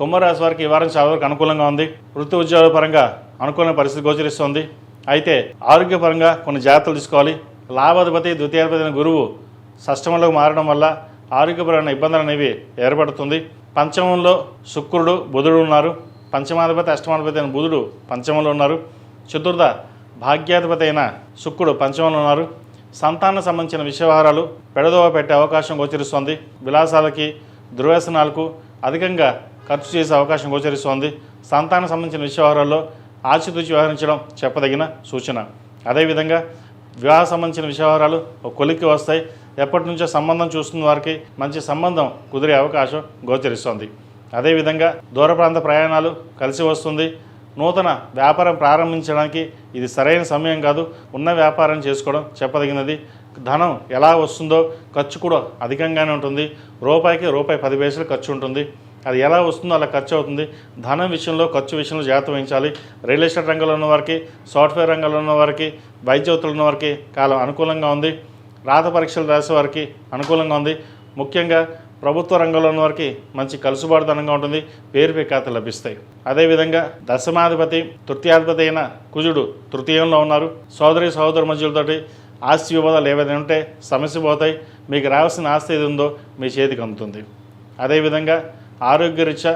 కుంభరాశి వారికి ఈ వారం చాలా వరకు అనుకూలంగా ఉంది. వృత్తి ఉద్యోగాల పరంగా అనుకూలమైన పరిస్థితి గోచరిస్తుంది. అయితే ఆరోగ్యపరంగా కొన్ని జాగ్రత్తలు తీసుకోవాలి. లాభాధిపతి ద్వితీయాధిపతి అయిన గురువు షష్టమంలోకి మారడం వల్ల ఆరోగ్యపరమైన ఇబ్బందులు అనేవి ఏర్పడుతుంది. పంచమంలో శుక్రుడు బుధుడు ఉన్నారు. పంచమాధిపతి అష్టమాధిపతి అయిన బుధుడు పంచమంలో ఉన్నారు. చతుర్థ భాగ్యాధిపతి అయిన శుక్రుడు పంచమంలో ఉన్నారు. సంతానం సంబంధించిన విషయవహారాలు పెడదోవ పెట్టే అవకాశం గోచరిస్తోంది. విలాసాలకి దుర్వ్యసనాలకు అధికంగా ఖర్చు చేసే అవకాశం గోచరిస్తోంది. సంతానం సంబంధించిన విషయవహారాల్లో ఆచితూచి వ్యవహరించడం చెప్పదగిన సూచన. అదేవిధంగా వివాహ సంబంధించిన విషయవహారాలు ఒక కొలిక్కి వస్తాయి. ఎప్పటి నుంచో సంబంధం చూస్తున్న వారికి మంచి సంబంధం కుదిరే అవకాశం గోచరిస్తోంది. అదేవిధంగా దూర ప్రాంత ప్రయాణాలు కలిసి వస్తుంది. నూతన వ్యాపారం ప్రారంభించడానికి ఇది సరైన సమయం కాదు. ఉన్న వ్యాపారం చేసుకోవడం చెప్పదగినది. ధనం ఎలా వస్తుందో ఖర్చు కూడా అధికంగానే ఉంటుంది. రూపాయికి రూపాయి 10 పైసలు ఖర్చు ఉంటుంది. అది ఎలా వస్తుందో అలా ఖర్చు అవుతుంది. ధనం విషయంలో ఖర్చు విషయంలో జాగ్రత్త వహించాలి. రియల్ ఎస్టేట్ రంగంలో ఉన్న వారికి, సాఫ్ట్వేర్ రంగంలో ఉన్న వారికి, వైద్యవృత్తులు ఉన్న వారికి కాలం అనుకూలంగా ఉంది. రాత పరీక్షలు రాసే వారికి అనుకూలంగా ఉంది. ముఖ్యంగా ప్రభుత్వ రంగంలో ఉన్న వారికి మంచి కలుసుబాటుతనంగా ఉంటుంది. పేరు ప్రఖ్యాతలు లభిస్తాయి. అదేవిధంగా దశమాధిపతి తృతీయాధిపతి అయిన కుజుడు తృతీయంలో ఉన్నారు. సోదరి మధ్యలతోటి ఆస్తి వివాదాలు ఏవైనా ఉంటే సమస్య పోతాయి. మీకు రావాల్సిన ఆస్తి ఏది ఉందో మీ చేతికి అందుతుంది. అదేవిధంగా ఆరోగ్యరీత్యా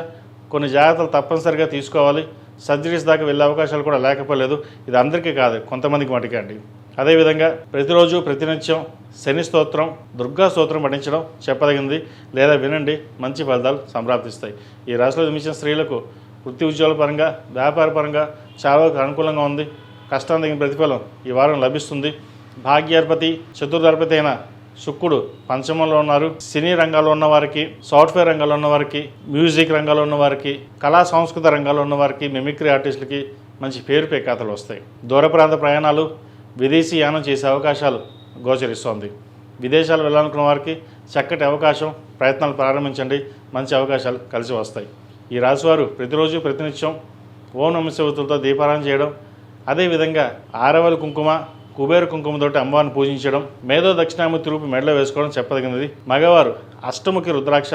కొన్ని జాగ్రత్తలు తప్పనిసరిగా తీసుకోవాలి. సర్జరీస్ దాకా వెళ్ళే అవకాశాలు కూడా లేకపోలేదు. ఇది అందరికీ కాదు, కొంతమందికి మటుకే అండి. అదేవిధంగా ప్రతిరోజు ప్రతినిత్యం శని స్తోత్రం, దుర్గా స్తోత్రం పఠించడం చెప్పదగింది. లేదా వినండి, మంచి ఫలితాలు సంప్రాప్తిస్తాయి. ఈ రాశిలో జన్మించిన స్త్రీలకు వృత్తి ఉద్యోగాల పరంగా, వ్యాపార పరంగా చాలా అనుకూలంగా ఉంది. కష్టం తగిన ప్రతిఫలం ఈ వారం లభిస్తుంది. భాగ్యాధిపతి చతుర్థాధిపతి అయిన శుక్రుడు పంచమంలో ఉన్నారు. సినీ రంగాల్లో ఉన్న వారికి, సాఫ్ట్వేర్ రంగాల్లో ఉన్న వారికి, మ్యూజిక్ రంగాల్లో ఉన్న వారికి, కళా సంస్కృత రంగాల్లో ఉన్న వారికి, మిమిక్రీ ఆర్టిస్టులకి మంచి పేరు ప్రఖ్యాతలు వస్తాయి. దూర ప్రాంత ప్రయాణాలు, విదేశీ యానం చేసే అవకాశాలు గోచరిస్తోంది. విదేశాలు వెళ్ళాలనుకున్న వారికి చక్కటి అవకాశం. ప్రయత్నాలు ప్రారంభించండి, మంచి అవకాశాలు కలిసి వస్తాయి. ఈ రాశివారు ప్రతిరోజు ప్రతినిత్యం ఓం నమః శివాయతో దీపారాధన చేయడం, అదేవిధంగా ఆరవలి కుంకుమ, కుబేర కుంకుమతోటి అమ్మవారిని పూజించడం, మేధో దక్షిణామూర్తి రూపి మెడలో వేసుకోవడం చెప్పదగినది. మగవారు అష్టముఖి రుద్రాక్ష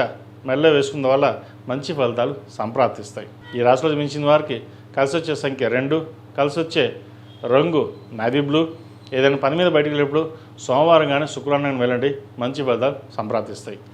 మెడలో వేసుకున్న వల్ల మంచి ఫలితాలు సంప్రాప్తిస్తాయి. ఈ రాశిలో జన్మించిన వారికి కలిసి వచ్చే సంఖ్య 2, కలిసి వచ్చే రంగు నావీ బ్లూ. ఏదైనా పని మీద బయటకు వెళ్ళినప్పుడు సోమవారం కానీ శుక్రవారం కానీ వెళ్ళండి, మంచి ఫలితాలు సంప్రాప్తిస్తాయి.